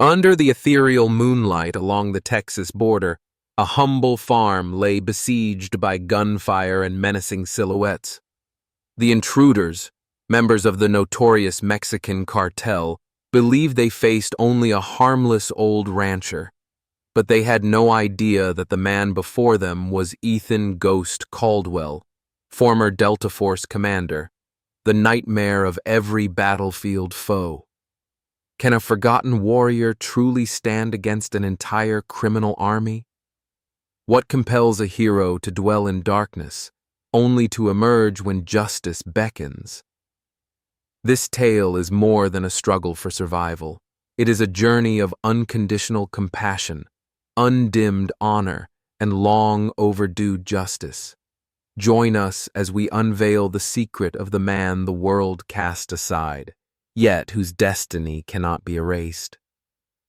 Under the ethereal moonlight along the Texas border, a humble farm lay besieged by gunfire and menacing silhouettes. The intruders, members of the notorious Mexican cartel, believed they faced only a harmless old rancher, but they had no idea that the man before them was Ethan "Ghost" Caldwell, former Delta Force commander, the nightmare of every battlefield foe. Can a forgotten warrior truly stand against an entire criminal army? What compels a hero to dwell in darkness, only to emerge when justice beckons? This tale is more than a struggle for survival. It is a journey of unconditional compassion, undimmed honor, and long overdue justice. Join us as we unveil the secret of the man the world cast aside, yet whose destiny cannot be erased.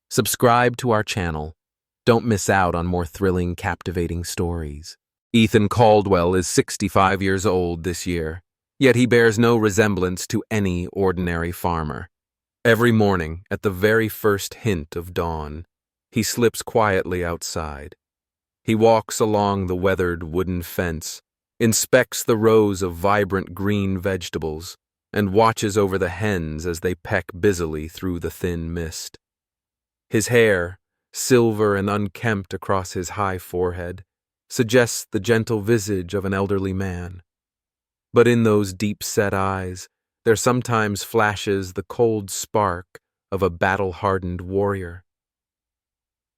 Subscribe to our channel. Don't miss out on more thrilling, captivating stories. Ethan Caldwell is 65 years old this year, yet he bears no resemblance to any ordinary farmer. Every morning, at the very first hint of dawn, he slips quietly outside. He walks along the weathered wooden fence, inspects the rows of vibrant green vegetables, and watches over the hens as they peck busily through the thin mist. His hair, silver and unkempt across his high forehead, suggests the gentle visage of an elderly man. But in those deep-set eyes, there sometimes flashes the cold spark of a battle-hardened warrior.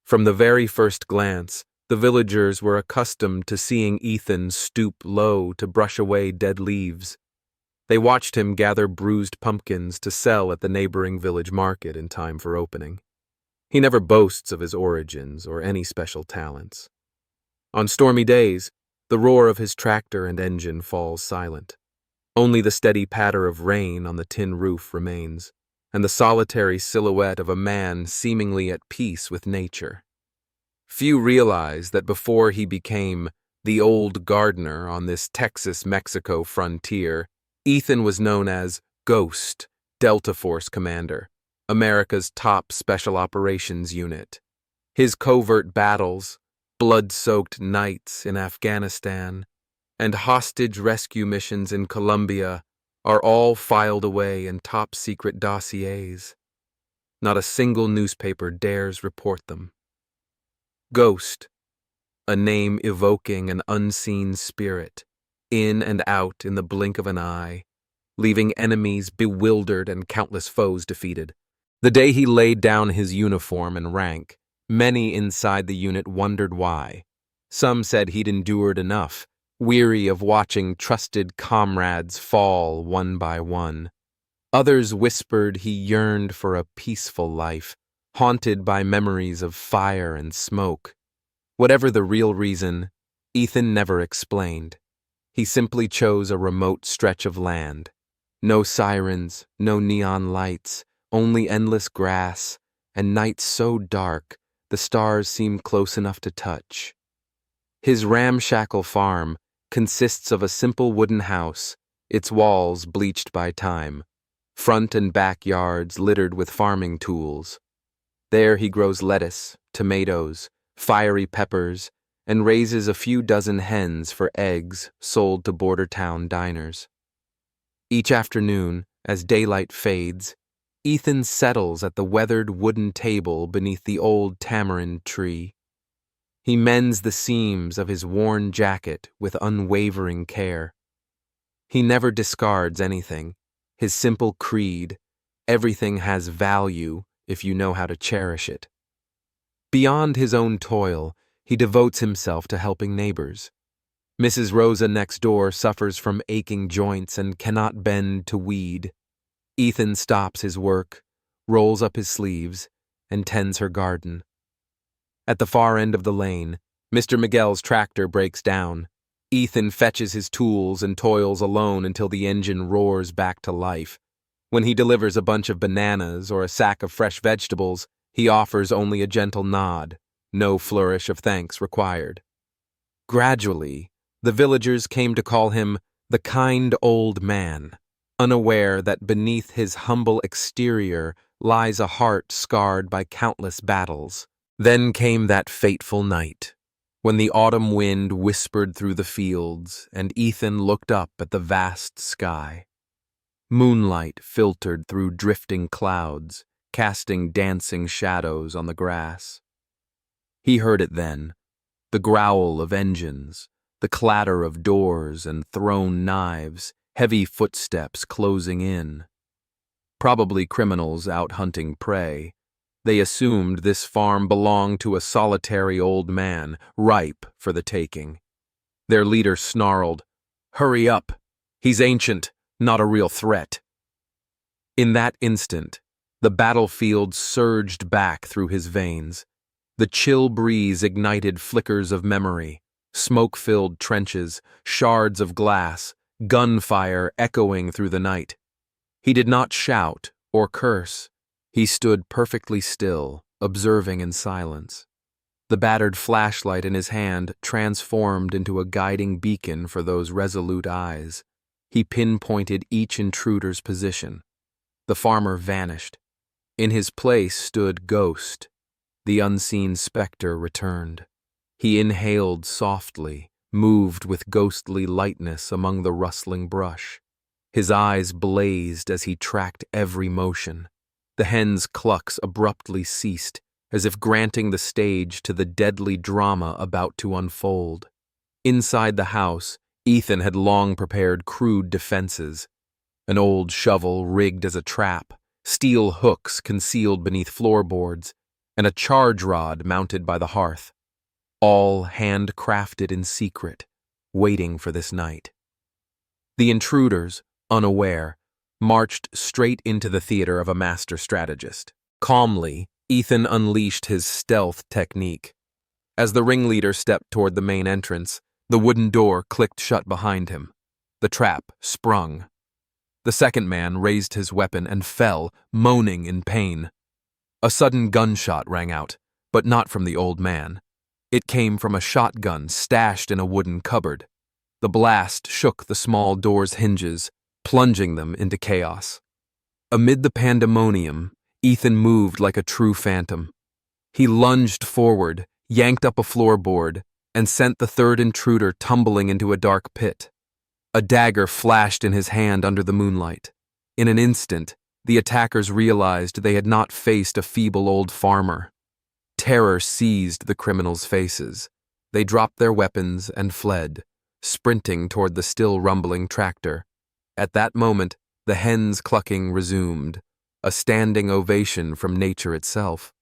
From the very first glance, the villagers were accustomed to seeing Ethan stoop low to brush away dead leaves. They watched him gather bruised pumpkins to sell at the neighboring village market in time for opening. He never boasts of his origins or any special talents. On stormy days, the roar of his tractor and engine falls silent. Only the steady patter of rain on the tin roof remains, and the solitary silhouette of a man seemingly at peace with nature. Few realize that before he became the old gardener on this Texas-Mexico frontier, Ethan was known as Ghost, Delta Force commander, America's top special operations unit. His covert battles, blood-soaked nights in Afghanistan, and hostage rescue missions in Colombia are all filed away in top-secret dossiers. Not a single newspaper dares report them. Ghost, a name evoking an unseen spirit, in and out in the blink of an eye, leaving enemies bewildered and countless foes defeated. The day he laid down his uniform and rank, many inside the unit wondered why. Some said he'd endured enough, weary of watching trusted comrades fall one by one. Others whispered he yearned for a peaceful life, haunted by memories of fire and smoke. Whatever the real reason, Ethan never explained. He simply chose a remote stretch of land. No sirens, no neon lights, only endless grass, and nights so dark the stars seemed close enough to touch. His ramshackle farm consists of a simple wooden house, its walls bleached by time, front and back yards littered with farming tools. There he grows lettuce, tomatoes, fiery peppers, and raises a few dozen hens for eggs sold to border town diners. Each afternoon, as daylight fades, Ethan settles at the weathered wooden table beneath the old tamarind tree. He mends the seams of his worn jacket with unwavering care. He never discards anything. His simple creed, everything has value if you know how to cherish it. Beyond his own toil, he devotes himself to helping neighbors. Mrs. Rosa next door suffers from aching joints and cannot bend to weed. Ethan stops his work, rolls up his sleeves, and tends her garden. At the far end of the lane, Mr. Miguel's tractor breaks down. Ethan fetches his tools and toils alone until the engine roars back to life. When he delivers a bunch of bananas or a sack of fresh vegetables, he offers only a gentle nod, no flourish of thanks required. Gradually, the villagers came to call him the kind old man, unaware that beneath his humble exterior lies a heart scarred by countless battles. Then came that fateful night, when the autumn wind whispered through the fields and Ethan looked up at the vast sky. Moonlight filtered through drifting clouds, casting dancing shadows on the grass. He heard it then, the growl of engines, the clatter of doors and thrown knives, heavy footsteps closing in. Probably criminals out hunting prey. They assumed this farm belonged to a solitary old man, ripe for the taking. Their leader snarled, "Hurry up! He's ancient, not a real threat." In that instant, the battlefield surged back through his veins. The chill breeze ignited flickers of memory, smoke-filled trenches, shards of glass, gunfire echoing through the night. He did not shout or curse. He stood perfectly still, observing in silence. The battered flashlight in his hand transformed into a guiding beacon for those resolute eyes. He pinpointed each intruder's position. The farmer vanished. In his place stood Ghost. The unseen specter returned. He inhaled softly, moved with ghostly lightness among the rustling brush. His eyes blazed as he tracked every motion. The hen's clucks abruptly ceased, as if granting the stage to the deadly drama about to unfold. Inside the house, Ethan had long prepared crude defenses. An old shovel rigged as a trap, steel hooks concealed beneath floorboards, and a charge rod mounted by the hearth. All handcrafted in secret, waiting for this night. The intruders, unaware, marched straight into the theater of a master strategist. Calmly, Ethan unleashed his stealth technique. As the ringleader stepped toward the main entrance, the wooden door clicked shut behind him. The trap sprung. The second man raised his weapon and fell, moaning in pain. A sudden gunshot rang out, but not from the old man. It came from a shotgun stashed in a wooden cupboard. The blast shook the small door's hinges, plunging them into chaos. Amid the pandemonium, Ethan moved like a true phantom. He lunged forward, yanked up a floorboard, and sent the third intruder tumbling into a dark pit. A dagger flashed in his hand under the moonlight. In an instant, the attackers realized they had not faced a feeble old farmer. Terror seized the criminals' faces. They dropped their weapons and fled, sprinting toward the still rumbling tractor. At that moment, the hen's clucking resumed, a standing ovation from nature itself.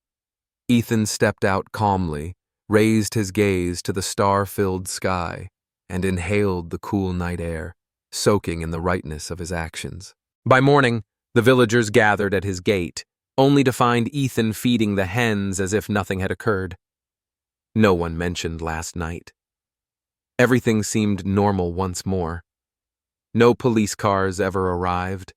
Ethan stepped out calmly, raised his gaze to the star-filled sky, and inhaled the cool night air, soaking in the rightness of his actions. By morning, the villagers gathered at his gate, only to find Ethan feeding the hens as if nothing had occurred. No one mentioned last night. Everything seemed normal once more. No police cars ever arrived.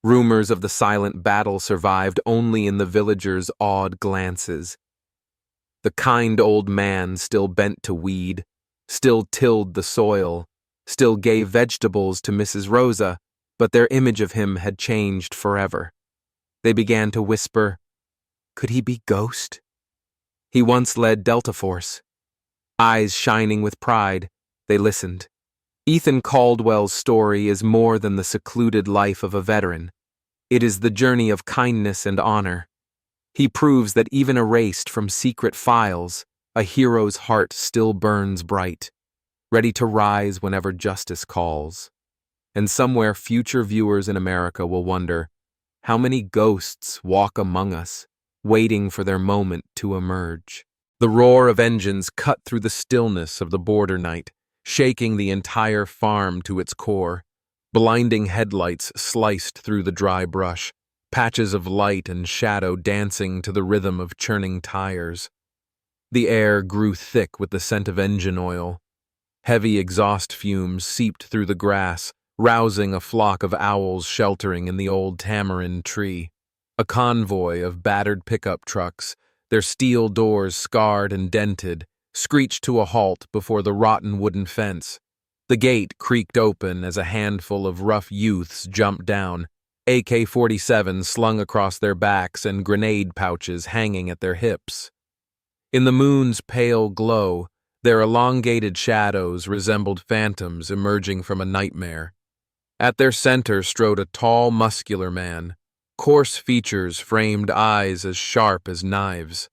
Rumors of the silent battle survived only in the villagers' awed glances. The kind old man still bent to weed, still tilled the soil, still gave vegetables to Mrs. Rosa, but their image of him had changed forever. They began to whisper, "Could he be Ghost?" He once led Delta Force. Eyes shining with pride, they listened. Ethan Caldwell's story is more than the secluded life of a veteran. It is the journey of kindness and honor. He proves that even erased from secret files, a hero's heart still burns bright, ready to rise whenever justice calls. And somewhere future viewers in America will wonder, how many ghosts walk among us, waiting for their moment to emerge? The roar of engines cut through the stillness of the border night, shaking the entire farm to its core. Blinding headlights sliced through the dry brush, patches of light and shadow dancing to the rhythm of churning tires. The air grew thick with the scent of engine oil. Heavy exhaust fumes seeped through the grass, rousing a flock of owls sheltering in the old tamarind tree. A convoy of battered pickup trucks, their steel doors scarred and dented, screeched to a halt before the rotten wooden fence. The gate creaked open as a handful of rough youths jumped down, AK-47 slung across their backs and grenade pouches hanging at their hips. In the moon's pale glow, their elongated shadows resembled phantoms emerging from a nightmare. At their center strode a tall, muscular man, coarse features framed eyes as sharp as knives.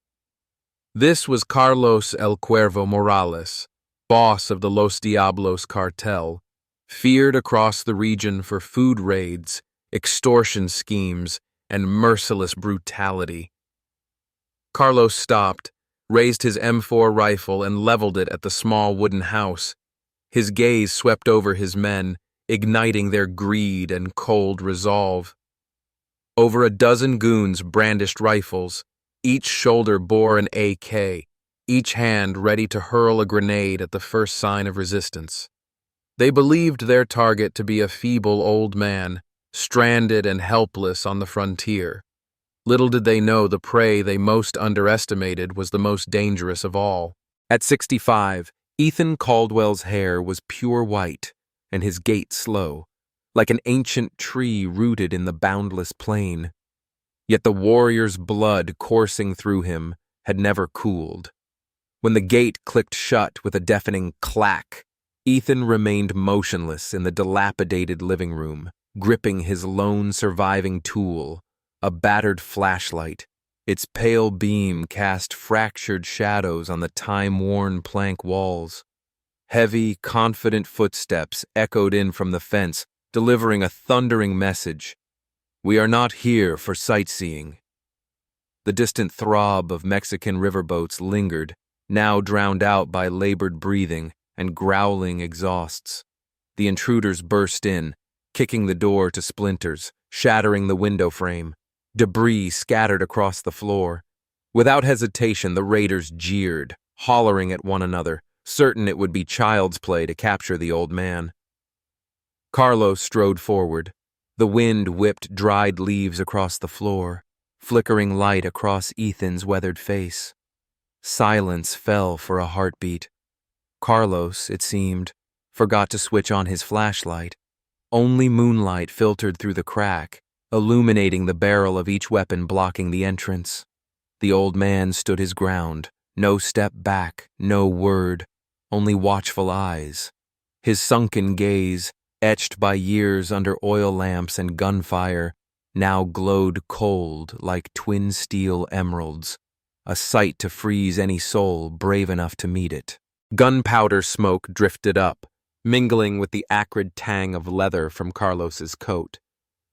This was Carlos El Cuervo Morales, boss of the Los Diablos cartel, feared across the region for food raids, extortion schemes, and merciless brutality. Carlos stopped, raised his M4 rifle and leveled it at the small wooden house. His gaze swept over his men, igniting their greed and cold resolve. Over a dozen goons brandished rifles. Each shoulder bore an AK, each hand ready to hurl a grenade at the first sign of resistance. They believed their target to be a feeble old man, stranded and helpless on the frontier. Little did they know the prey they most underestimated was the most dangerous of all. At 65, Ethan Caldwell's hair was pure white, and his gait slow, like an ancient tree rooted in the boundless plain. Yet the warrior's blood coursing through him had never cooled. When the gate clicked shut with a deafening clack, Ethan remained motionless in the dilapidated living room, gripping his lone surviving tool, a battered flashlight. Its pale beam cast fractured shadows on the time-worn plank walls. Heavy, confident footsteps echoed in from the fence, delivering a thundering message. "We are not here for sightseeing." The distant throb of Mexican riverboats lingered, now drowned out by labored breathing and growling exhausts. The intruders burst in, kicking the door to splinters, shattering the window frame. Debris scattered across the floor. Without hesitation, the raiders jeered, hollering at one another, certain it would be child's play to capture the old man. Carlos strode forward. The wind whipped dried leaves across the floor, flickering light across Ethan's weathered face. Silence fell for a heartbeat. Carlos, it seemed, forgot to switch on his flashlight. Only moonlight filtered through the crack, illuminating the barrel of each weapon blocking the entrance. The old man stood his ground, no step back, no word, only watchful eyes. His sunken gaze, etched by years under oil lamps and gunfire, now glowed cold like twin steel emeralds, a sight to freeze any soul brave enough to meet it. Gunpowder smoke drifted up, mingling with the acrid tang of leather from Carlos's coat.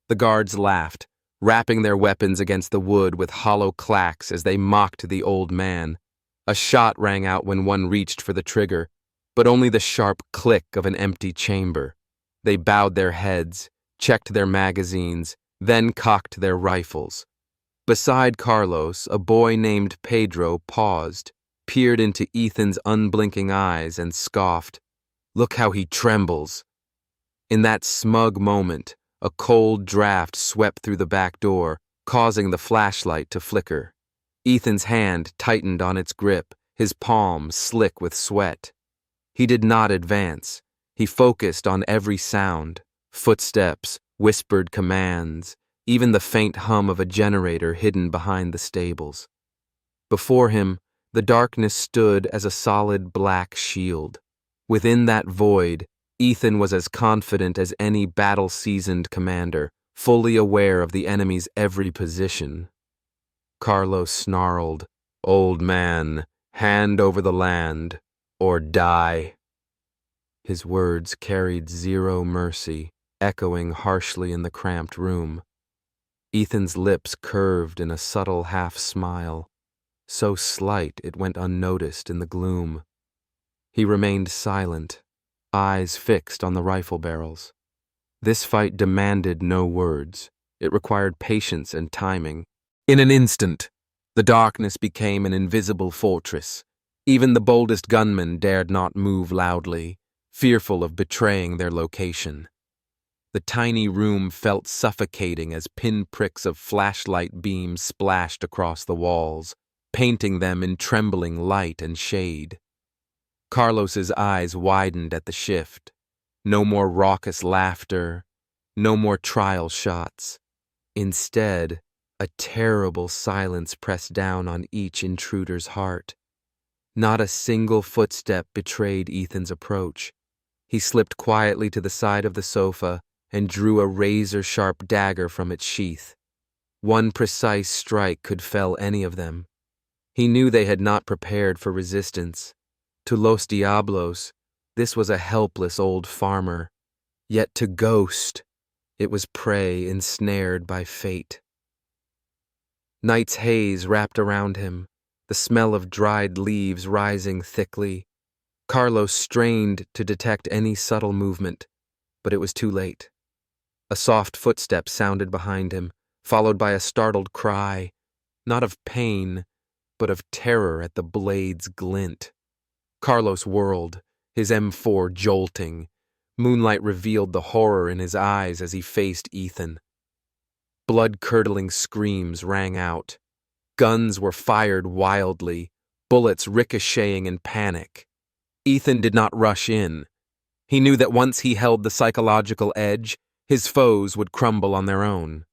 The guards laughed, rapping their weapons against the wood with hollow clacks as they mocked the old man. A shot rang out when one reached for the trigger, but only the sharp click of an empty chamber. They bowed their heads, checked their magazines, then cocked their rifles. Beside Carlos, a boy named Pedro paused, peered into Ethan's unblinking eyes, and scoffed. "Look how he trembles." In that smug moment, a cold draft swept through the back door, causing the flashlight to flicker. Ethan's hand tightened on its grip, his palm slick with sweat. He did not advance. He focused on every sound, footsteps, whispered commands, even the faint hum of a generator hidden behind the stables. Before him, the darkness stood as a solid black shield. Within that void, Ethan was as confident as any battle-seasoned commander, fully aware of the enemy's every position. Carlos snarled, "Old man, hand over the land, or die." His words carried zero mercy, echoing harshly in the cramped room. Ethan's lips curved in a subtle half-smile, so slight it went unnoticed in the gloom. He remained silent, eyes fixed on the rifle barrels. This fight demanded no words. It required patience and timing. In an instant, the darkness became an invisible fortress. Even the boldest gunmen dared not move loudly, fearful of betraying their location. The tiny room felt suffocating as pinpricks of flashlight beams splashed across the walls, painting them in trembling light and shade. Carlos's eyes widened at the shift. No more raucous laughter, no more trial shots. Instead, a terrible silence pressed down on each intruder's heart. Not a single footstep betrayed Ethan's approach. He slipped quietly to the side of the sofa and drew a razor-sharp dagger from its sheath. One precise strike could fell any of them. He knew they had not prepared for resistance. To Los Diablos, this was a helpless old farmer. Yet to Ghost, it was prey ensnared by fate. Night's haze wrapped around him, the smell of dried leaves rising thickly. Carlos strained to detect any subtle movement, but it was too late. A soft footstep sounded behind him, followed by a startled cry, not of pain, but of terror at the blade's glint. Carlos whirled, his M4 jolting. Moonlight revealed the horror in his eyes as he faced Ethan. Blood-curdling screams rang out. Guns were fired wildly, bullets ricocheting in panic. Ethan did not rush in. He knew that once he held the psychological edge, his foes would crumble on their own.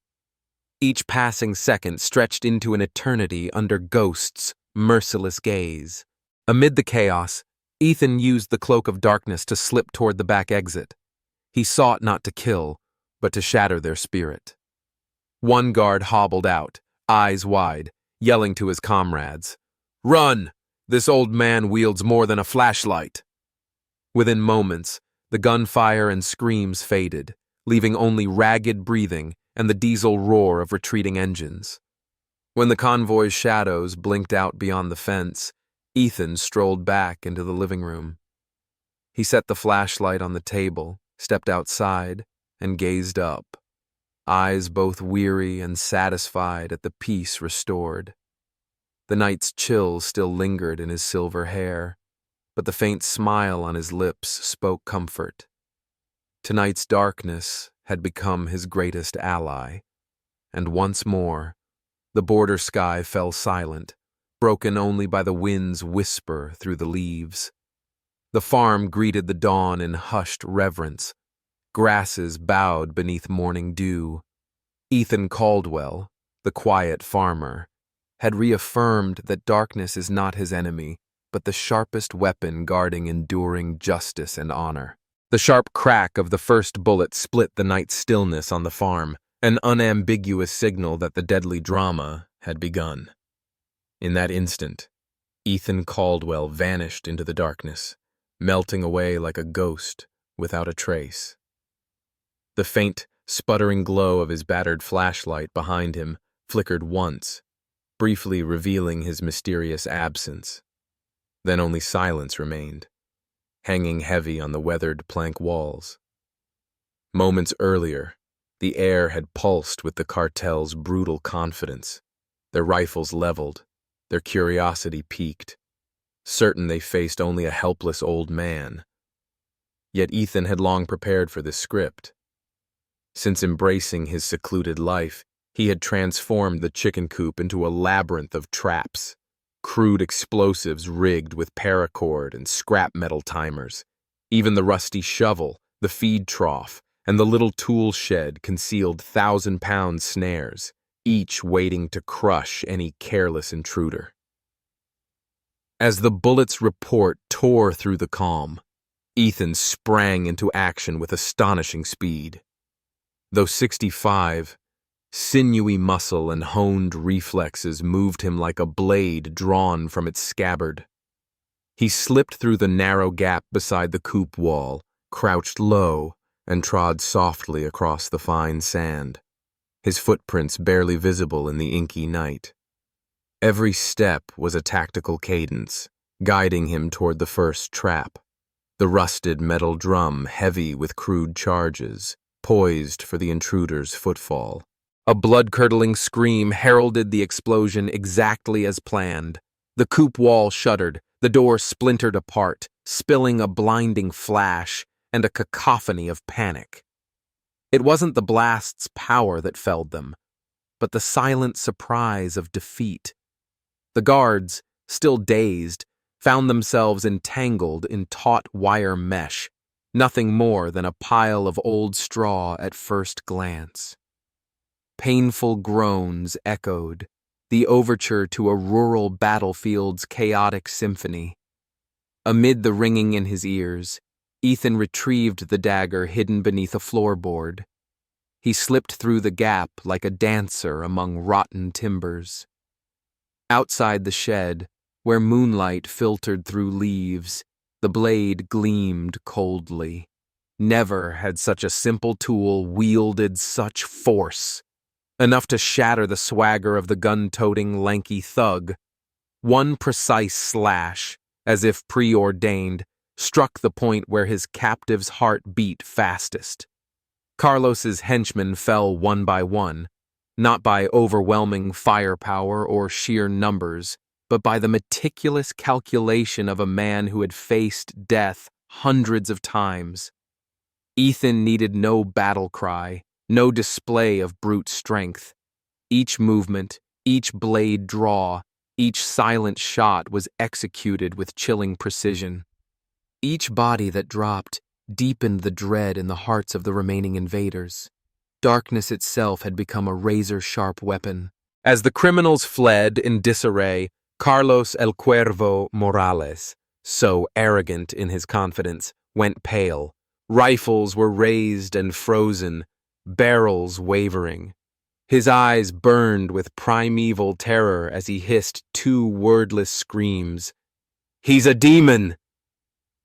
Each passing second stretched into an eternity under Ghost's merciless gaze. Amid the chaos, Ethan used the cloak of darkness to slip toward the back exit. He sought not to kill, but to shatter their spirit. One guard hobbled out, eyes wide, yelling to his comrades, "Run! This old man wields more than a flashlight." Within moments, the gunfire and screams faded, leaving only ragged breathing and the diesel roar of retreating engines. When the convoy's shadows blinked out beyond the fence, Ethan strolled back into the living room. He set the flashlight on the table, stepped outside, and gazed up, eyes both weary and satisfied at the peace restored. The night's chill still lingered in his silver hair, but the faint smile on his lips spoke comfort. Tonight's darkness had become his greatest ally, and once more, the border sky fell silent, broken only by the wind's whisper through the leaves. The farm greeted the dawn in hushed reverence. Grasses bowed beneath morning dew. Ethan Caldwell, the quiet farmer, had reaffirmed that darkness is not his enemy, but the sharpest weapon guarding enduring justice and honor. The sharp crack of the first bullet split the night stillness on the farm, an unambiguous signal that the deadly drama had begun. In that instant, Ethan Caldwell vanished into the darkness, melting away like a ghost without a trace. The faint, sputtering glow of his battered flashlight behind him flickered once, briefly revealing his mysterious absence. Then only silence remained, hanging heavy on the weathered plank walls. Moments earlier, the air had pulsed with the cartel's brutal confidence, their rifles leveled, their curiosity piqued, certain they faced only a helpless old man. Yet Ethan had long prepared for this script. Since embracing his secluded life, he had transformed the chicken coop into a labyrinth of traps, crude explosives rigged with paracord and scrap metal timers. Even the rusty shovel, the feed trough, and the little tool shed concealed 1,000-pound snares, each waiting to crush any careless intruder. As the bullet's report tore through the calm, Ethan sprang into action with astonishing speed. Though 65, sinewy muscle and honed reflexes moved him like a blade drawn from its scabbard. He slipped through the narrow gap beside the coop wall, crouched low, and trod softly across the fine sand, his footprints barely visible in the inky night. Every step was a tactical cadence, guiding him toward the first trap, the rusted metal drum heavy with crude charges, poised for the intruder's footfall. A blood-curdling scream heralded the explosion exactly as planned. The coop wall shuddered, the door splintered apart, spilling a blinding flash and a cacophony of panic. It wasn't the blast's power that felled them, but the silent surprise of defeat. The guards, still dazed, found themselves entangled in taut wire mesh, nothing more than a pile of old straw at first glance. Painful groans echoed, the overture to a rural battlefield's chaotic symphony. Amid the ringing in his ears, Ethan retrieved the dagger hidden beneath a floorboard. He slipped through the gap like a dancer among rotten timbers. Outside the shed, where moonlight filtered through leaves, the blade gleamed coldly. Never had such a simple tool wielded such force, enough to shatter the swagger of the gun-toting lanky thug. One precise slash, as if preordained, struck the point where his captive's heart beat fastest. Carlos's henchmen fell one by one, not by overwhelming firepower or sheer numbers, but by the meticulous calculation of a man who had faced death hundreds of times. Ethan needed no battle cry, no display of brute strength. Each movement, each blade draw, each silent shot was executed with chilling precision. Each body that dropped deepened the dread in the hearts of the remaining invaders. Darkness itself had become a razor-sharp weapon. As the criminals fled in disarray, Carlos El Cuervo Morales, so arrogant in his confidence, went pale. Rifles were raised and frozen, barrels wavering. His eyes burned with primeval terror as he hissed two wordless screams. "He's a demon!"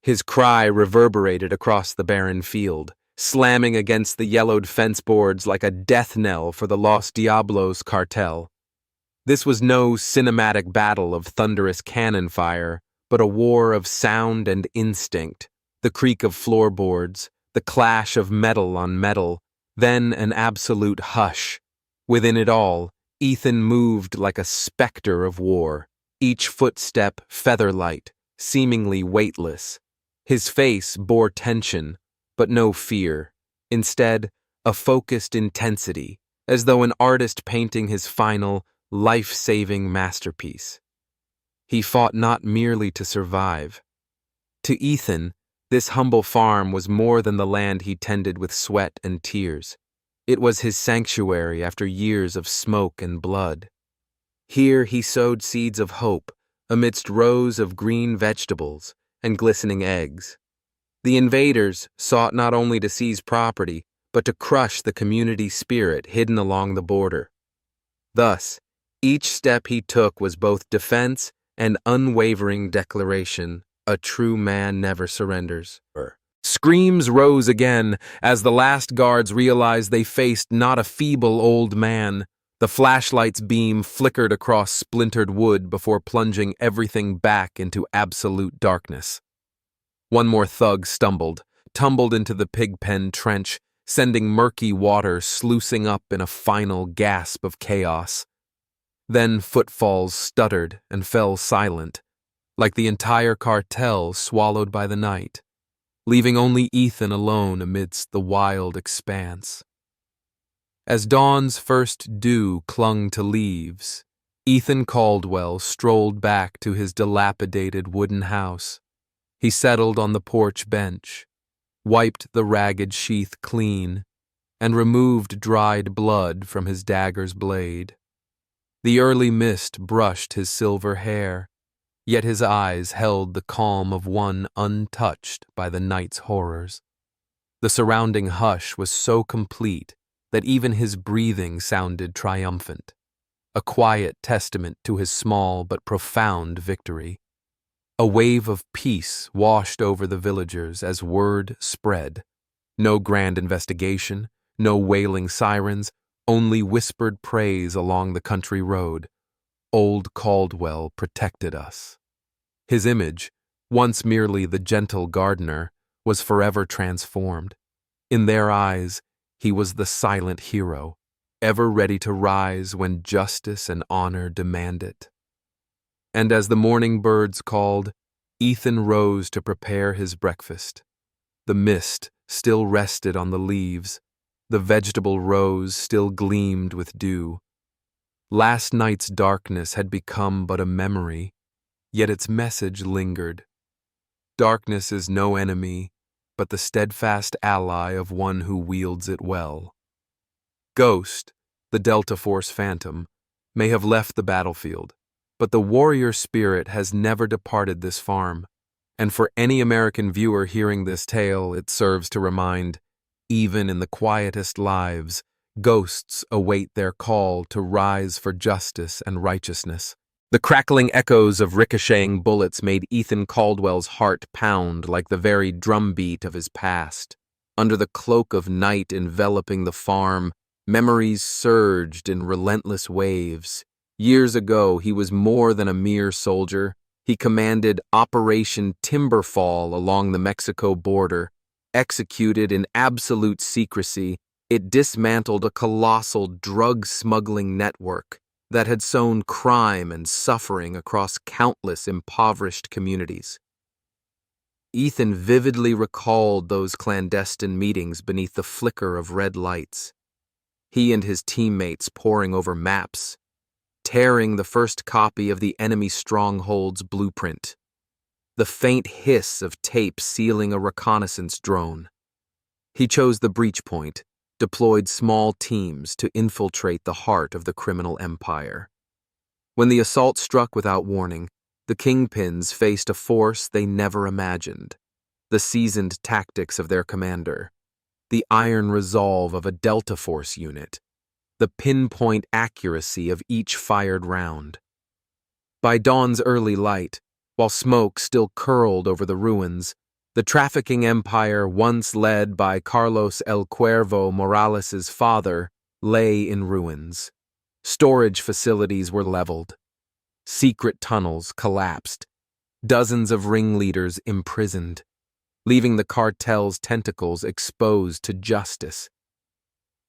His cry reverberated across the barren field, slamming against the yellowed fence boards like a death knell for the Los Diablos cartel. This was no cinematic battle of thunderous cannon fire, but a war of sound and instinct. The creak of floorboards, the clash of metal on metal, then an absolute hush. Within it all, Ethan moved like a specter of war, each footstep feather-light, seemingly weightless. His face bore tension, but no fear. Instead, a focused intensity, as though an artist painting his final, life-saving masterpiece. He fought not merely to survive. To Ethan, this humble farm was more than the land he tended with sweat and tears. It was his sanctuary after years of smoke and blood. Here he sowed seeds of hope amidst rows of green vegetables and glistening eggs. The invaders sought not only to seize property, but to crush the community spirit hidden along the border. Thus, each step he took was both defense and unwavering declaration. A true man never surrenders. Screams rose again as the last guards realized they faced not a feeble old man. The flashlight's beam flickered across splintered wood before plunging everything back into absolute darkness. One more thug stumbled, tumbled into the pig-pen trench, sending murky water sluicing up in a final gasp of chaos. Then footfalls stuttered and fell silent, like the entire cartel swallowed by the night, leaving only Ethan alone amidst the wild expanse. As dawn's first dew clung to leaves, Ethan Caldwell strolled back to his dilapidated wooden house. He settled on the porch bench, wiped the ragged sheath clean, and removed dried blood from his dagger's blade. The early mist brushed his silver hair, yet his eyes held the calm of one untouched by the night's horrors. The surrounding hush was so complete that even his breathing sounded triumphant, a quiet testament to his small but profound victory. A wave of peace washed over the villagers as word spread. No grand investigation, no wailing sirens, only whispered praise along the country road. Old Caldwell protected us. His image, once merely the gentle gardener, was forever transformed. In their eyes, he was the silent hero, ever ready to rise when justice and honor demand it. And as the morning birds called, Ethan rose to prepare his breakfast. The mist still rested on the leaves, the vegetable rows still gleamed with dew. Last night's darkness had become but a memory, yet its message lingered. Darkness is no enemy, but the steadfast ally of one who wields it well. Ghost, the Delta Force Phantom, may have left the battlefield, but the warrior spirit has never departed this farm. And for any American viewer hearing this tale, it serves to remind, even in the quietest lives, ghosts await their call to rise for justice and righteousness. The crackling echoes of ricocheting bullets made Ethan Caldwell's heart pound like the very drumbeat of his past. Under the cloak of night enveloping the farm, memories surged in relentless waves. Years ago, he was more than a mere soldier. He commanded Operation Timberfall along the Mexico border. Executed in absolute secrecy, it dismantled a colossal drug-smuggling network that had sown crime and suffering across countless impoverished communities. Ethan vividly recalled those clandestine meetings beneath the flicker of red lights. He and his teammates poring over maps, tearing the first copy of the enemy stronghold's blueprint. The faint hiss of tape sealing a reconnaissance drone. He chose the breach point, deployed small teams to infiltrate the heart of the criminal empire. When the assault struck without warning, the kingpins faced a force they never imagined. The seasoned tactics of their commander, the iron resolve of a Delta Force unit, the pinpoint accuracy of each fired round. By dawn's early light, while smoke still curled over the ruins, the trafficking empire once led by Carlos El Cuervo Morales' father lay in ruins. Storage facilities were leveled. Secret tunnels collapsed. Dozens of ringleaders imprisoned, leaving the cartel's tentacles exposed to justice.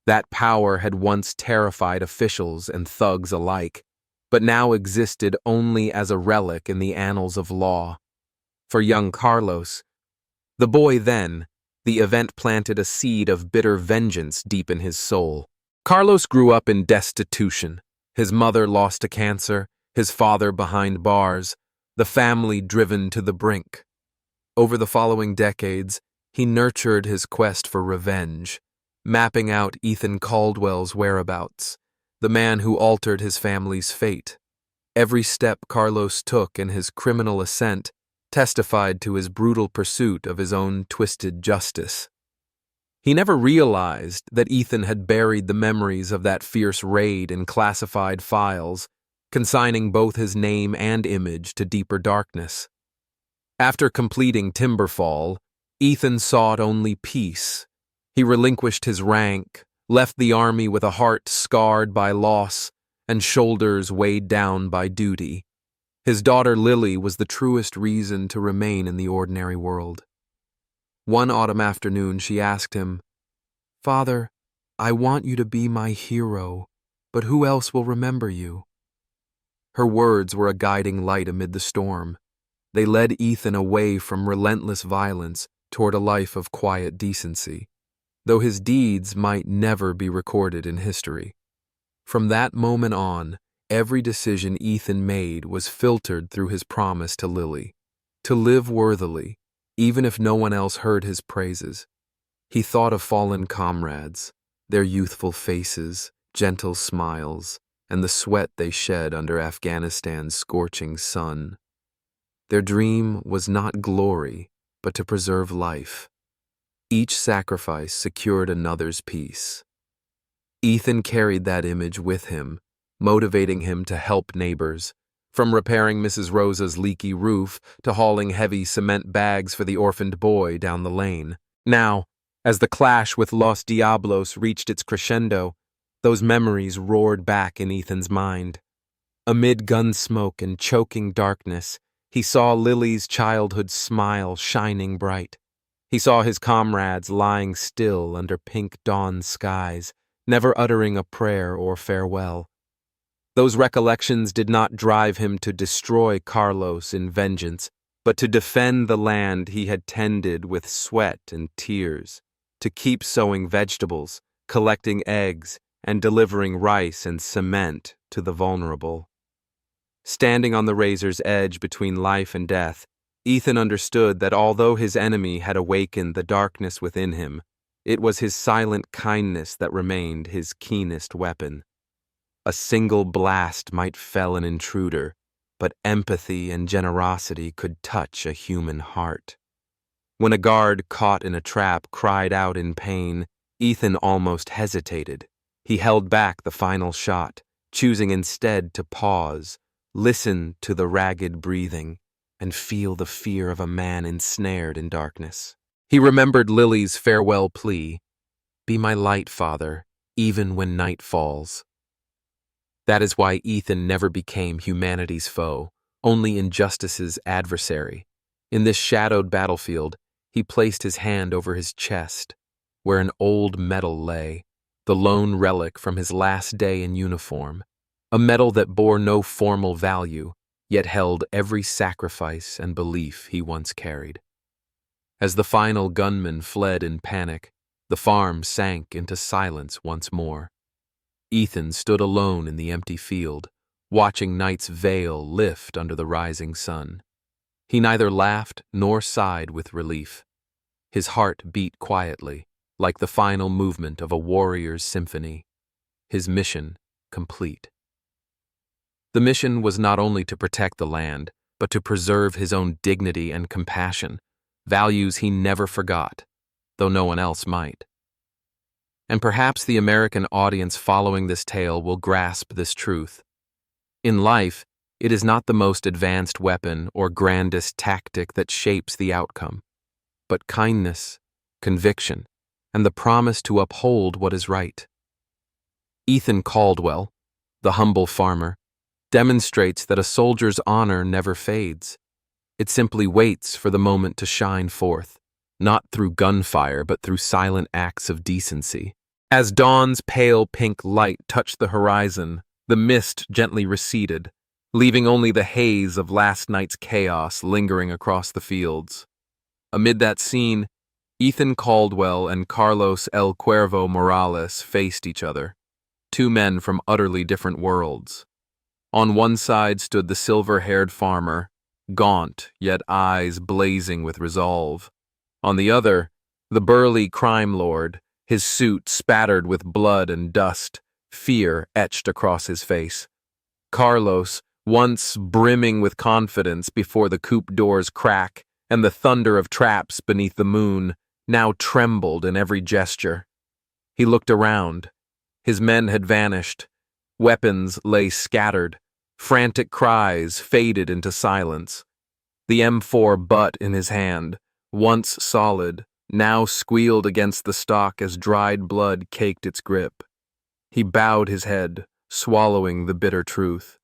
That power had once terrified officials and thugs alike, but now existed only as a relic in the annals of law. For young Carlos, the boy then, the event planted a seed of bitter vengeance deep in his soul. Carlos grew up in destitution. His mother lost to cancer, his father behind bars, the family driven to the brink. Over the following decades, he nurtured his quest for revenge, mapping out Ethan Caldwell's whereabouts, the man who altered his family's fate. Every step Carlos took in his criminal ascent testified to his brutal pursuit of his own twisted justice. He never realized that Ethan had buried the memories of that fierce raid in classified files, consigning both his name and image to deeper darkness. After completing Timberfall, Ethan sought only peace. He relinquished his rank, left the army with a heart scarred by loss and shoulders weighed down by duty. His daughter Lily was the truest reason to remain in the ordinary world. One autumn afternoon she asked him, "Father, I want you to be my hero, but who else will remember you?" Her words were a guiding light amid the storm. They led Ethan away from relentless violence toward a life of quiet decency, though his deeds might never be recorded in history. From that moment on, every decision Ethan made was filtered through his promise to Lily, to live worthily, even if no one else heard his praises. He thought of fallen comrades, their youthful faces, gentle smiles, and the sweat they shed under Afghanistan's scorching sun. Their dream was not glory, but to preserve life. Each sacrifice secured another's peace. Ethan carried that image with him, motivating him to help neighbors, from repairing Mrs. Rosa's leaky roof to hauling heavy cement bags for the orphaned boy down the lane. Now, as the clash with Los Diablos reached its crescendo, those memories roared back in Ethan's mind. Amid gun smoke and choking darkness, he saw Lily's childhood smile shining bright. He saw his comrades lying still under pink dawn skies, never uttering a prayer or farewell. Those recollections did not drive him to destroy Carlos in vengeance, but to defend the land he had tended with sweat and tears, to keep sowing vegetables, collecting eggs, and delivering rice and cement to the vulnerable. Standing on the razor's edge between life and death, Ethan understood that although his enemy had awakened the darkness within him, it was his silent kindness that remained his keenest weapon. A single blast might fell an intruder, but empathy and generosity could touch a human heart. When a guard caught in a trap cried out in pain, Ethan almost hesitated. He held back the final shot, choosing instead to pause, listen to the ragged breathing, and feel the fear of a man ensnared in darkness. He remembered Lily's farewell plea, "Be my light, Father, even when night falls." That is why Ethan never became humanity's foe, only injustice's adversary. In this shadowed battlefield, he placed his hand over his chest, where an old medal lay, the lone relic from his last day in uniform, a medal that bore no formal value, yet held every sacrifice and belief he once carried. As the final gunman fled in panic, the farm sank into silence once more. Ethan stood alone in the empty field, watching night's veil lift under the rising sun. He neither laughed nor sighed with relief. His heart beat quietly, like the final movement of a warrior's symphony. His mission complete. The mission was not only to protect the land, but to preserve his own dignity and compassion, values he never forgot, though no one else might. And perhaps the American audience following this tale will grasp this truth. In life, it is not the most advanced weapon or grandest tactic that shapes the outcome, but kindness, conviction, and the promise to uphold what is right. Ethan Caldwell, the humble farmer, demonstrates that a soldier's honor never fades. It simply waits for the moment to shine forth, not through gunfire but through silent acts of decency. As dawn's pale pink light touched the horizon, the mist gently receded, leaving only the haze of last night's chaos lingering across the fields. Amid that scene, Ethan Caldwell and Carlos El Cuervo Morales faced each other, two men from utterly different worlds. On one side stood the silver-haired farmer, gaunt yet eyes blazing with resolve. On the other, the burly crime lord, his suit spattered with blood and dust, fear etched across his face. Carlos, once brimming with confidence before the coop door's crack and the thunder of traps beneath the moon, now trembled in every gesture. He looked around. His men had vanished. Weapons lay scattered. Frantic cries faded into silence. The M4 butt in his hand, once solid, now squealed against the stock as dried blood caked its grip. He bowed his head, swallowing the bitter truth.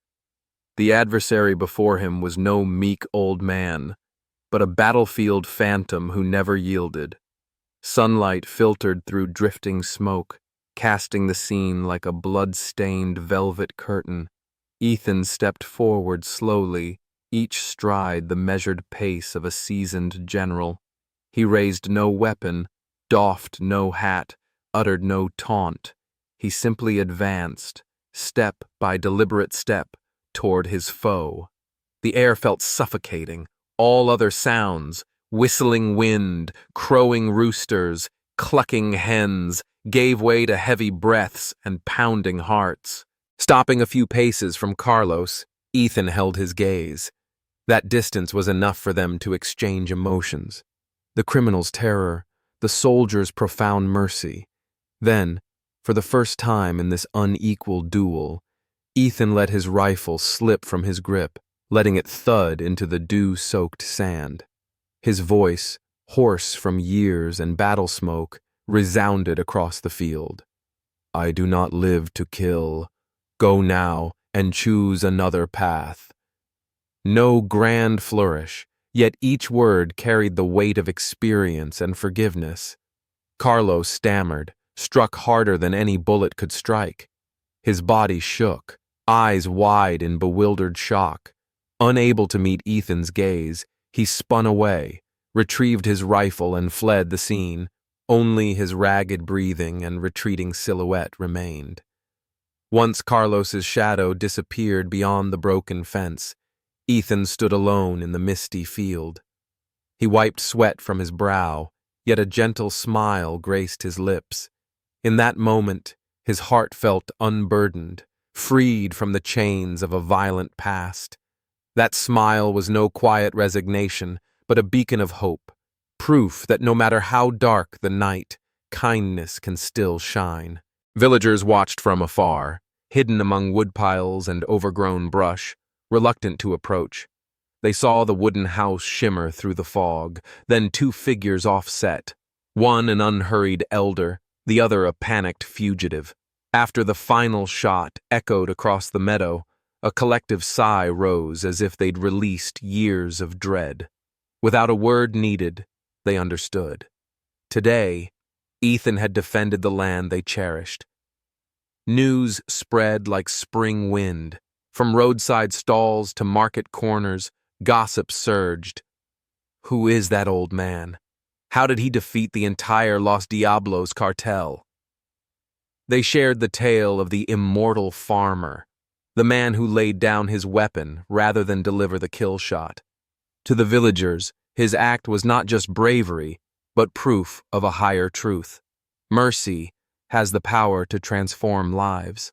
The adversary before him was no meek old man, but a battlefield phantom who never yielded. Sunlight filtered through drifting smoke, casting the scene like a blood-stained velvet curtain. Ethan stepped forward slowly, each stride the measured pace of a seasoned general. He raised no weapon, doffed no hat, uttered no taunt. He simply advanced, step by deliberate step, toward his foe. The air felt suffocating. All other sounds, whistling wind, crowing roosters, clucking hens, gave way to heavy breaths and pounding hearts. Stopping a few paces from Carlos, Ethan held his gaze. That distance was enough for them to exchange emotions. The criminal's terror, the soldier's profound mercy. Then, for the first time in this unequal duel, Ethan let his rifle slip from his grip, letting it thud into the dew-soaked sand. His voice, hoarse from years and battle smoke, resounded across the field. "I do not live to kill. Go now and choose another path." No grand flourish, yet each word carried the weight of experience and forgiveness. Carlos stammered, struck harder than any bullet could strike. His body shook, eyes wide in bewildered shock. Unable to meet Ethan's gaze, he spun away, retrieved his rifle and fled the scene. Only his ragged breathing and retreating silhouette remained. Once Carlos's shadow disappeared beyond the broken fence, Ethan stood alone in the misty field. He wiped sweat from his brow, yet a gentle smile graced his lips. In that moment, his heart felt unburdened, freed from the chains of a violent past. That smile was no quiet resignation, but a beacon of hope, proof that no matter how dark the night, kindness can still shine. Villagers watched from afar, hidden among woodpiles and overgrown brush, reluctant to approach. They saw the wooden house shimmer through the fog, then two figures offset, one an unhurried elder, the other a panicked fugitive. After the final shot echoed across the meadow, a collective sigh rose as if they'd released years of dread. Without a word needed, they understood. Today, Ethan had defended the land they cherished. News spread like spring wind. From roadside stalls to market corners, gossip surged. Who is that old man? How did he defeat the entire Los Diablos cartel? They shared the tale of the immortal farmer, the man who laid down his weapon rather than deliver the kill shot. To the villagers, his act was not just bravery, but proof of a higher truth. Mercy has the power to transform lives.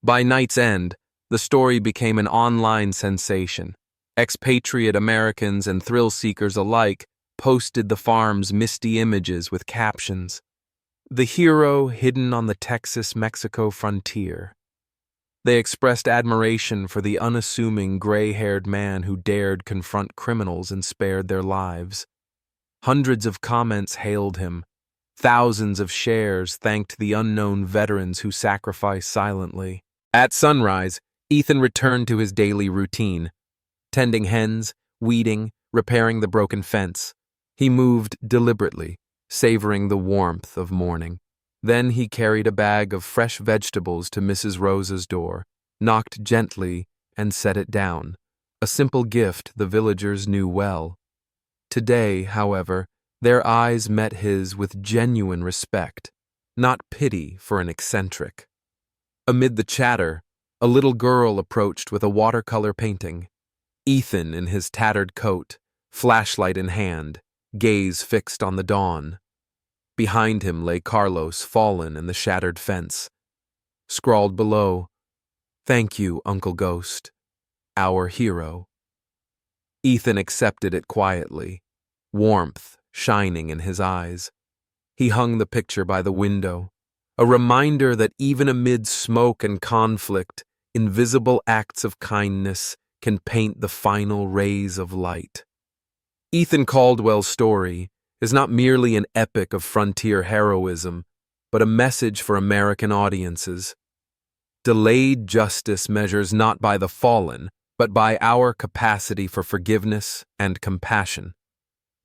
By night's end, the story became an online sensation. Expatriate Americans and thrill-seekers alike posted the farm's misty images with captions, "The hero hidden on the Texas-Mexico frontier." They expressed admiration for the unassuming gray-haired man who dared confront criminals and spared their lives. Hundreds of comments hailed him. Thousands of shares thanked the unknown veterans who sacrificed silently. At sunrise, Ethan returned to his daily routine, tending hens, weeding, repairing the broken fence. He moved deliberately, savoring the warmth of morning. Then he carried a bag of fresh vegetables to Mrs. Rosa's door, knocked gently, and set it down, a simple gift the villagers knew well. Today, however, their eyes met his with genuine respect, not pity for an eccentric. Amid the chatter, a little girl approached with a watercolor painting. Ethan in his tattered coat, flashlight in hand, gaze fixed on the dawn. Behind him lay Carlos, fallen in the shattered fence. Scrawled below, "Thank you, Uncle Ghost, our hero." Ethan accepted it quietly, warmth shining in his eyes. He hung the picture by the window, a reminder that even amid smoke and conflict, invisible acts of kindness can paint the final rays of light. Ethan Caldwell's story is not merely an epic of frontier heroism, but a message for American audiences. Delayed justice measures not by the fallen, but by our capacity for forgiveness and compassion.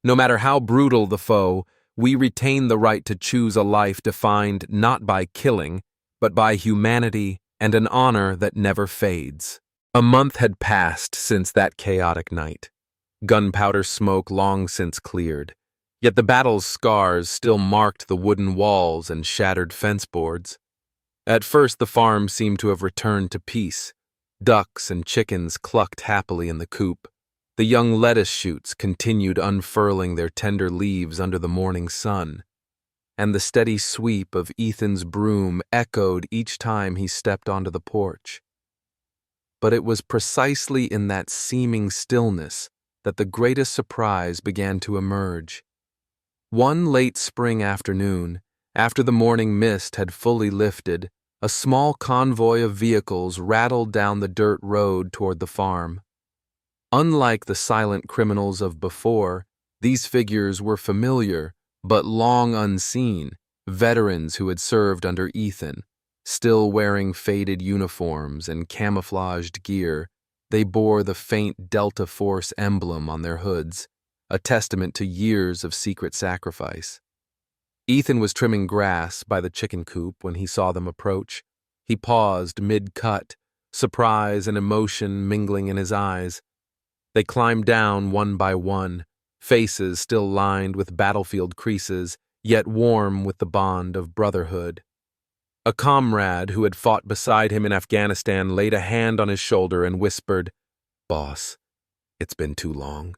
No matter how brutal the foe, we retain the right to choose a life defined not by killing, but by humanity and an honor that never fades. A month had passed since that chaotic night. Gunpowder smoke long since cleared, yet the battle's scars still marked the wooden walls and shattered fence boards. At first the farm seemed to have returned to peace. Ducks and chickens clucked happily in the coop. The young lettuce shoots continued unfurling their tender leaves under the morning sun, and the steady sweep of Ethan's broom echoed each time he stepped onto the porch. But it was precisely in that seeming stillness that the greatest surprise began to emerge. One late spring afternoon, after the morning mist had fully lifted, a small convoy of vehicles rattled down the dirt road toward the farm. Unlike the silent criminals of before, these figures were familiar, but long unseen, veterans who had served under Ethan. Still wearing faded uniforms and camouflaged gear, they bore the faint Delta Force emblem on their hoods, a testament to years of secret sacrifice. Ethan was trimming grass by the chicken coop when he saw them approach. He paused mid-cut, surprise and emotion mingling in his eyes. They climbed down one by one, faces still lined with battlefield creases, yet warm with the bond of brotherhood. A comrade who had fought beside him in Afghanistan laid a hand on his shoulder and whispered, "Boss, it's been too long."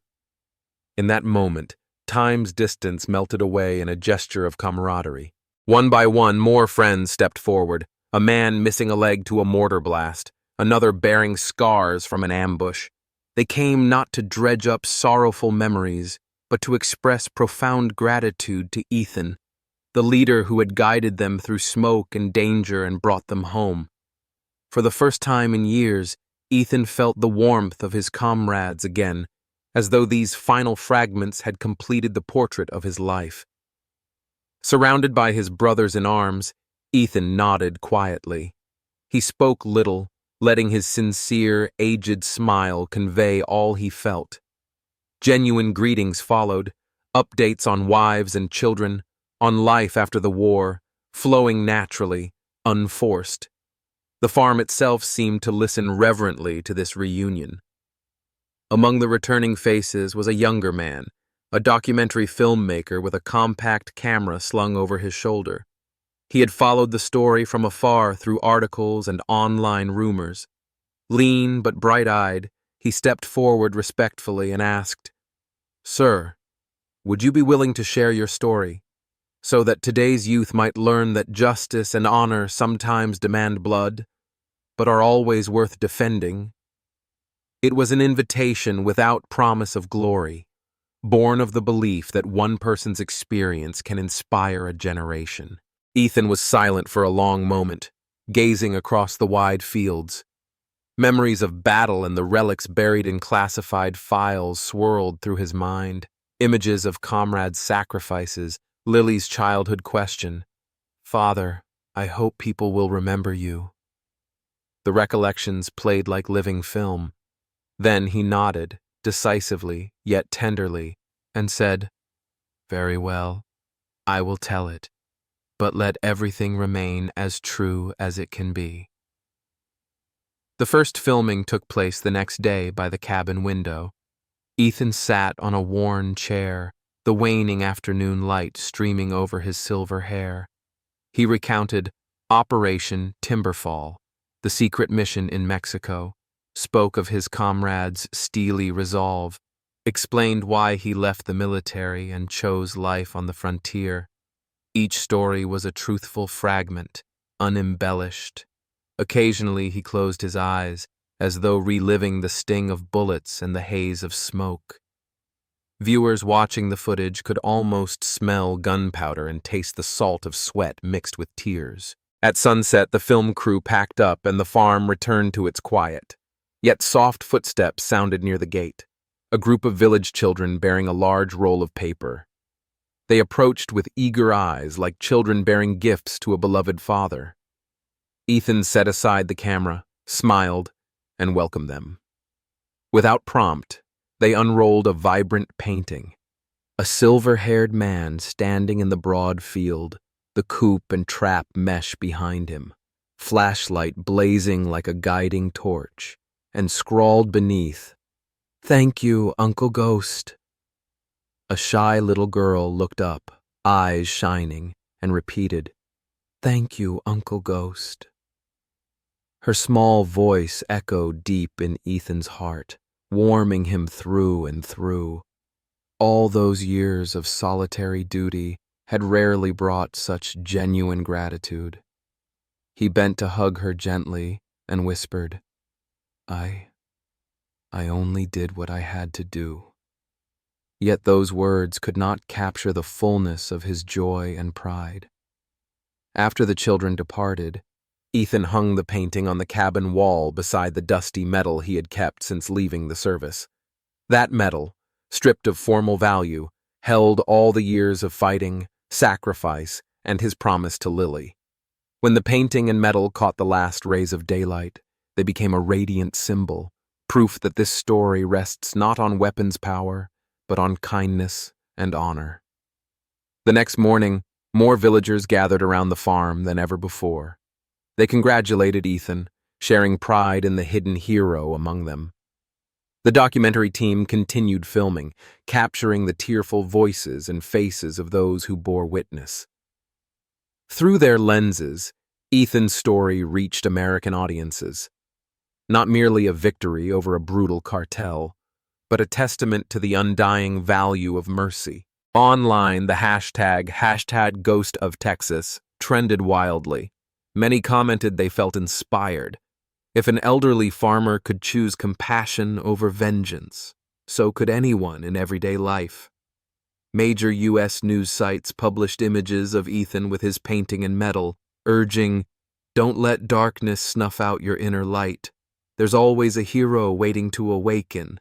In that moment, time's distance melted away in a gesture of camaraderie. One by one, more friends stepped forward, a man missing a leg to a mortar blast, another bearing scars from an ambush. They came not to dredge up sorrowful memories, but to express profound gratitude to Ethan, the leader who had guided them through smoke and danger and brought them home. For the first time in years, Ethan felt the warmth of his comrades again, as though these final fragments had completed the portrait of his life. Surrounded by his brothers in arms, Ethan nodded quietly. He spoke little, letting his sincere, aged smile convey all he felt. Genuine greetings followed, updates on wives and children, on life after the war, flowing naturally, unforced. The farm itself seemed to listen reverently to this reunion. Among the returning faces was a younger man, a documentary filmmaker with a compact camera slung over his shoulder. He had followed the story from afar through articles and online rumors. Lean but bright-eyed, he stepped forward respectfully and asked, "Sir, would you be willing to share your story, so that today's youth might learn that justice and honor sometimes demand blood, but are always worth defending?" It was an invitation without promise of glory, born of the belief that one person's experience can inspire a generation. Ethan was silent for a long moment, gazing across the wide fields. Memories of battle and the relics buried in classified files swirled through his mind. Images of comrades' sacrifices, Lily's childhood question, "Father, I hope people will remember you." The recollections played like living film. Then he nodded, decisively, yet tenderly, and said, "Very well, I will tell it, but let everything remain as true as it can be." The first filming took place the next day by the cabin window. Ethan sat on a worn chair, the waning afternoon light streaming over his silver hair. He recounted Operation Timberfall, the secret mission in Mexico, spoke of his comrades' steely resolve, explained why he left the military and chose life on the frontier. Each story was a truthful fragment, unembellished. Occasionally he closed his eyes, as though reliving the sting of bullets and the haze of smoke. Viewers watching the footage could almost smell gunpowder and taste the salt of sweat mixed with tears. At sunset, the film crew packed up and the farm returned to its quiet. Yet soft footsteps sounded near the gate, a group of village children bearing a large roll of paper. They approached with eager eyes, like children bearing gifts to a beloved father. Ethan set aside the camera, smiled, and welcomed them. Without prompt, they unrolled a vibrant painting. A silver-haired man standing in the broad field, the coop and trap mesh behind him, flashlight blazing like a guiding torch, and scrawled beneath, "Thank you, Uncle Ghost." A shy little girl looked up, eyes shining, and repeated, "Thank you, Uncle Ghost." Her small voice echoed deep in Ethan's heart, warming him through and through. All those years of solitary duty had rarely brought such genuine gratitude. He bent to hug her gently and whispered, I only did what I had to do." Yet those words could not capture the fullness of his joy and pride. After the children departed, Ethan hung the painting on the cabin wall beside the dusty medal he had kept since leaving the service. That medal, stripped of formal value, held all the years of fighting, sacrifice, and his promise to Lily. When the painting and medal caught the last rays of daylight, they became a radiant symbol, proof that this story rests not on weapons power, but on kindness and honor. The next morning, more villagers gathered around the farm than ever before. They congratulated Ethan, sharing pride in the hidden hero among them. The documentary team continued filming, capturing the tearful voices and faces of those who bore witness. Through their lenses, Ethan's story reached American audiences. Not merely a victory over a brutal cartel, but a testament to the undying value of mercy. Online, the hashtag #GhostOfTexas trended wildly. Many commented they felt inspired. If an elderly farmer could choose compassion over vengeance, so could anyone in everyday life. Major U.S. news sites published images of Ethan with his painting in metal, urging, "Don't let darkness snuff out your inner light. There's always a hero waiting to awaken."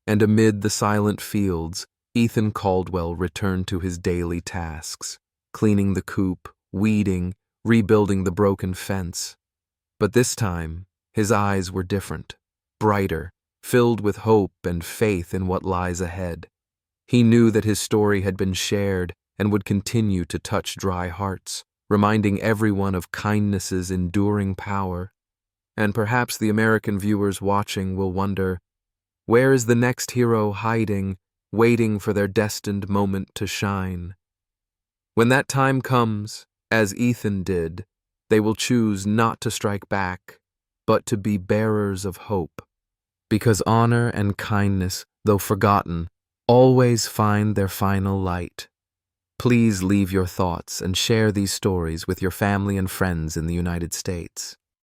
And amid the silent fields, Ethan Caldwell returned to his daily tasks, cleaning the coop, weeding, rebuilding the broken fence. But this time, his eyes were different, brighter, filled with hope and faith in what lies ahead. He knew that his story had been shared and would continue to touch dry hearts, reminding everyone of kindness's enduring power. And perhaps the American viewers watching will wonder, where is the next hero hiding, waiting for their destined moment to shine? When that time comes, as Ethan did, they will choose not to strike back, but to be bearers of hope. Because honor and kindness, though forgotten, always find their final light. Please leave your thoughts and share these stories with your family and friends in the United States.